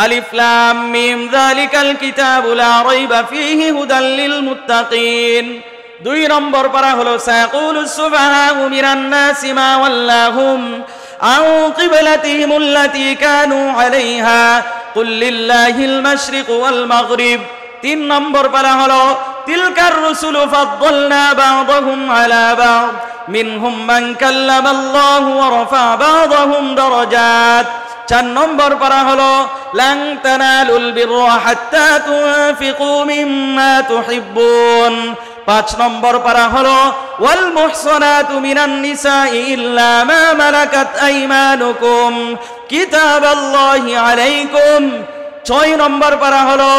আলিফ লাম মিম যালিকাল কিতাবু লা রাইবা ফীহি হুদাল লিল মুত্তাকিন। 2 নম্বর পারা হলো সায়াকুলুস সুফাহাউ মিনান নাসি মা ওয়াল্লাহুম আন কিবলাতিহিম আল্লাতী কানু আলাইহা কুল লিল্লাহিল মাশরিকু ওয়াল মাগরিব। 3 নম্বর পারা হলো তিলকার রুসুলু ফাদ্দালনা বা'দাহুম আলা বা'দ মিনহুম মান কাল্লামাল্লাহু ওয়া রাফা বা'দাহুম দারাজাত। 4 নম্বর পারা হলো লান তানালুল বিররা হাত্তা তুনফিকু মিম্মা তুহিব্বুন। 5 নম্বর পারা হলো ওয়াল মুহসানাতু মিনান নিসাই ইল্লা মা মালাকাত আইমানুকুম কিতাবাল্লাহি আলাইকুম। 6 নম্বর পারা হলো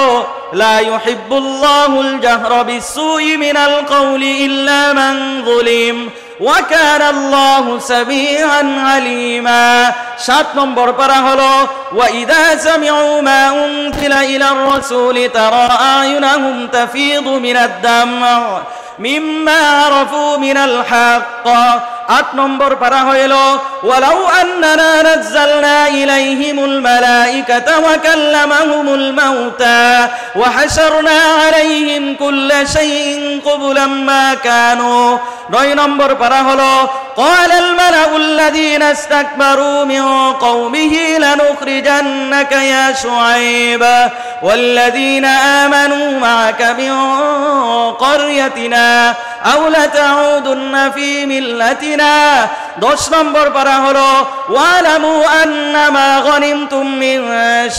লা ইউহিব্বুল্লাহুল জাহরা বিসসুই মিনাল কওলি ইল্লা মান যুলিম ওয়া কানাল্লাহু সামিআন আলিমা। 7 নম্বর পারা হলো ওয়া ইযা সামি'উ মা উনজিলা ইলার রাসূলি তারা আয়ুনাহুম তাফীদু মিনাদ দাম' মিম্মা আরাফু মিনাল হক। 8 নম্বর পারা হলো ওয়ালাউ আন্নানা নাযালনা ইলাইহিমুল মালাইকাতা ওয়া কাল্লামাহুমুল মাউতা ওয়া হাশারনা আলাইহিম কুল্লা শাইইন কুবুলাম মা কানু। 9 নম্বর পারা হলো ক্বালাল মালাউল লাযীনা ইসতাকবারু মিন কওমিহি লানুখরিজান্নাকা ইয়া শুআইব ওয়াল্লাযীনা আমানু মা'আকা মিন ক্বরয়াতিনা আও লাতাউদুন্না ফী মিল্লাতিনা। 10 নম্বর পারা হলো ওয়ালামু আন্নামা গনিমতুম মিন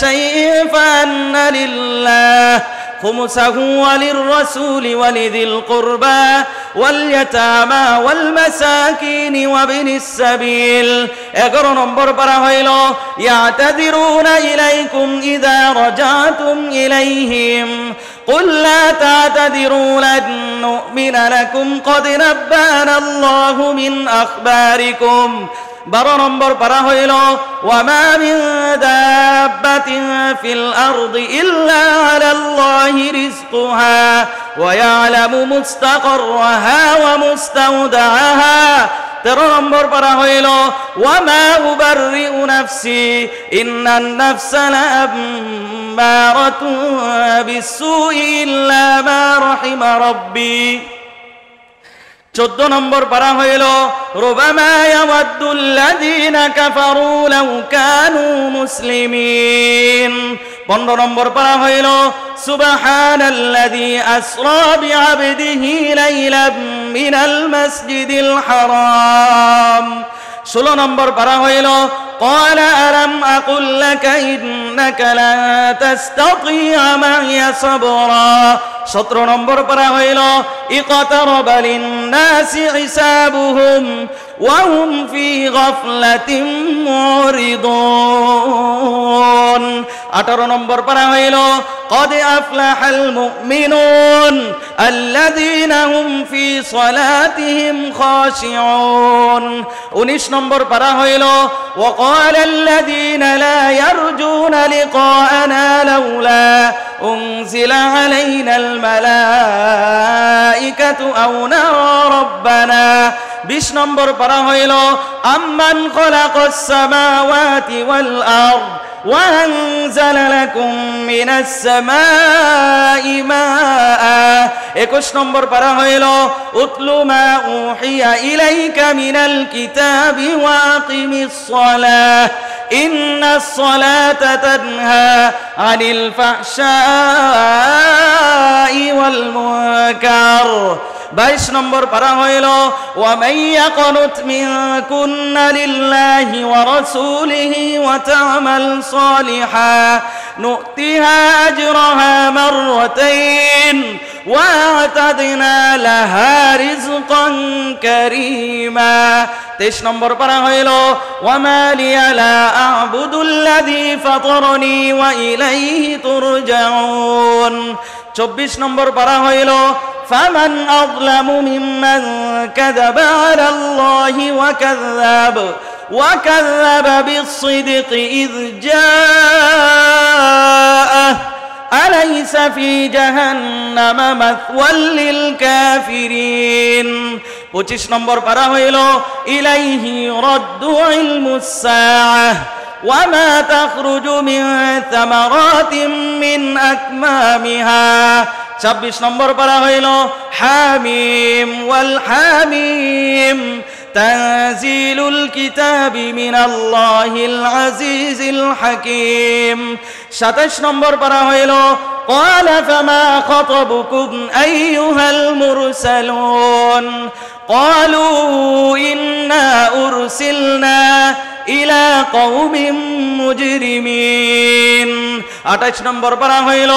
শাইইন ফাআন্না লিল্লাহ খুমুসাহু ওয়ালির রাসূলি ওয়ালিযিল কুরবা ওয়াল ইয়াতামা ওয়াল মাসাকিন ওয়াবনিস সাবিল। 11 নম্বর পারা হইল ইয়াতাদিরুনা ইলাইকুম ইযা রাজাতুম ইলাইহিম قل لا تعتذروا لن نؤمن لكم قد نبأنا الله من أخباركم। 12 নম্বর পারা হইল ওয়ামা মিন দাব্বাতিন ফিল আরদি ইল্লা আলাল্লাহি রিজকুহা ওয়া ইয়ালামু মুস্তাকাররাহা ওয়া মুস্তাওদাআহা। 13 নম্বর পারা হইল ওয়ামা উবাররিউ নাফসি ইন্নান নাফসা লাআম্মারাতুন বিসসুই ইল্লা মা রাহিমা রাব্বি। 14 নম্বর পারা হইল রুবামা ইয়াওয়াদ্দুল্লাযীনা কাফারু লাউ কানু মুসলিমিন। 15 নম্বর পারা হইল সুবহানাল্লাযী আসরা বিআবদিহি লাইলাম মিনাল মাসজিদিল হারাম। 16 নম্বর পারা হইল قال ألم أقل لك إنك لن تستطيع معي صبرا। 17 নম্বর পারা হইল اقترب للناس حسابهم وهم في غفلة معرضون। 18 নম্বর পারা হইল قد أفلح المؤمنون الذين هم في صلاتهم خاشعون। 19 নম্বর পারা হইল وقال الذين لا يرجون لقاءنا لولا أنزل علينا الملائكة أو نرى ربنا। 20 নম্বর পারা হইল আম্মান খালাকাস সামাওয়াতি ওয়াল আরদ ওয়া আনজালা লাকুম মিনাস সামাই মাআ। 21 নম্বর পারা হইল উতলু মা উহিয়া ইলাইকা মিনাল কিতাবি ওয়া আকিমিস সালাহ ইন্নাস সালাতা তানহা আনিল ফাহশাই ওয়াল মুনকার। 22 নম্বর পারা হইল ওয়ামান ইয়াকুনুত মিনকুন্না লিল্লাহি ওয়া রাসূলিহি ওয়া তা'মাল সালিহা নু'তিহা আজরাহা মাররাতাইন ওয়া আ'তাদনা লাহা রিজকান কারীমা। 23 নম্বর পারা হইল ওয়ামা লিয়া লা আ'বুদুল্লাযী ফাতারানি ওয়া ইলাইহি তুরজাউন। 24 নম্বর পারা হইল فمن أظلم ممن كذب على الله وكذب بالصدق إذ جاءه أليس في جهنم مثوى للكافرين। 25 নম্বর পারা হইল ইলাইহি রাদ্দু ইলমুস সাআহ وما تخرج من ثمرات من أكمامها 26 নম্বর পারা হইল হামিম ওয়াল হামিম تنزيل الكتاب من الله العزيز الحكيم 27 নম্বর পারা হইল قال فما خطبكم أيها المرسلون قالوا إنا أرسلنا إلى قوم مجرمين 28 নম্বর পারা হইল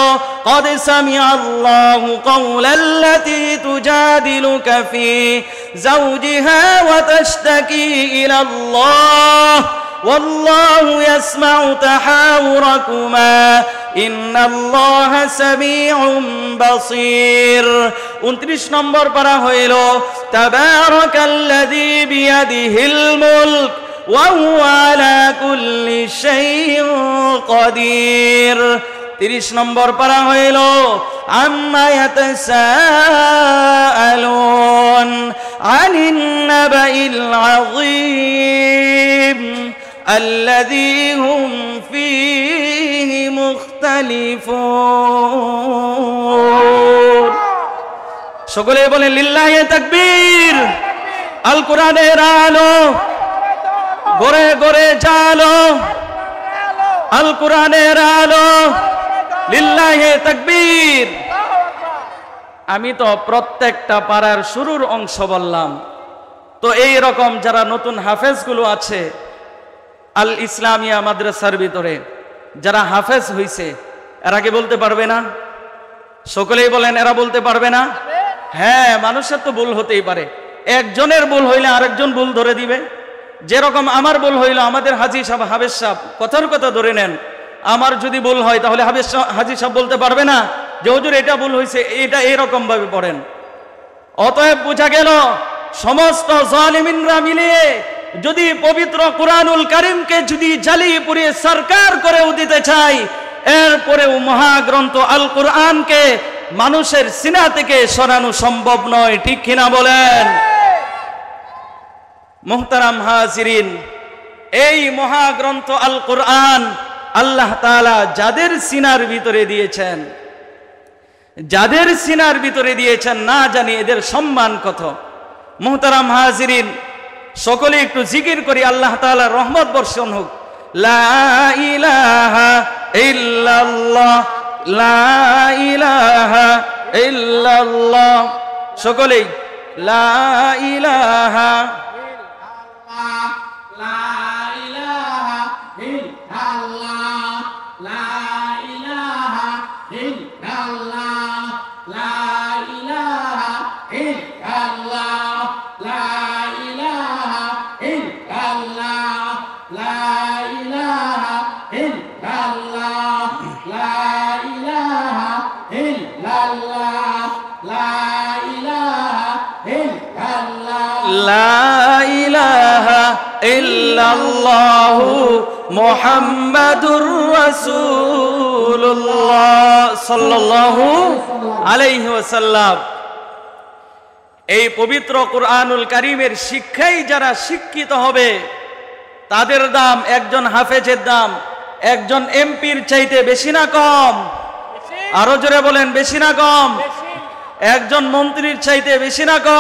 قد سمع الله قول التي تجادلك في زوجها وتشتكي إلى الله والله يسمع تحاوركما إن الله سميع بصير 29 নম্বর পারা হইল تبارك الذي بيده الملك وهو على كل شيء قدير 30 নম্বর পারা হইল عما يتساءلون عن النبأ العظيم الذي هم فيه مختلفون সকলে বলেন লিল্লাহি তাকবীর আল কোরআনের আলো গরে গরে জালো আল কোরআনের আলো লিল্লাহি তাকবীর আমি তো প্রত্যেকটা পারার শুরুর অংশ বললাম তো এই রকম যারা নতুন হাফেজগুলো আছে আল ইসলামিয়া মাদ্রাসার ভিতরে যারা হাফেজ হইছে এরা কি বলতে পারবে না সকলেই বলেন এরা বলতে পারবে না হ্যাঁ মানুষের তো ভুল হতেই পারে একজনের ভুল হইলে আরেকজন ভুল ধরে দিবে যেরকম আমার ভুল হইল আমাদের হাজী সাহেব হাফেজ সাহেব কথার কথা ধরে নেন আমার যদি ভুল হয় তাহলে হাজী সাহেব বলতে পারবে না যে হুজুর এটা ভুল হয়েছে এটা এরকম ভাবে পড়েন অতএব বোঝা গেল সমস্ত জালিমিনরা মিলিয়ে যদি পবিত্র কুরআনুল কারীমকে যদি জ্বালিয়ে পুড়িয়ে সরকার করেও দিতে চাই এরপরেও মহাগ্রন্থ আল কোরআনকে মানুষের সিনা থেকে সরানো সম্ভব নয় ঠিক কিনা বলেন মুহতারাম হাজিরিন এই মহাগ্রন্থ আল কোরআন আল্লাহ তাআলা যাদের সিনার ভিতরে দিয়েছেন না জানি এদের সম্মান কত মুহতারাম হাজিরিন সকলে একটু জিকির করি আল্লাহ তাআলার রহমত বর্ষণ হোক লা ইলাহা ইল্লাল্লাহ লা ইলাহা ইল্লাল্লাহ সকলে লা ইলাহা লা ইলাহা ইল্লাল্লাহু মুহাম্মাদুর রাসূলুল্লাহ সাল্লাল্লাহু আলাইহি ওয়াসাল্লাম এই পবিত্র কুরআনুল কারীমের শিক্ষায় যারা শিক্ষিত হবে তাদের দাম একজন হাফেজের দাম একজন এমপির চাইতে বেশি না কম আরো জোরে বলেন বেশি না কম একজন মন্ত্রীর চাইতে বেশি না কম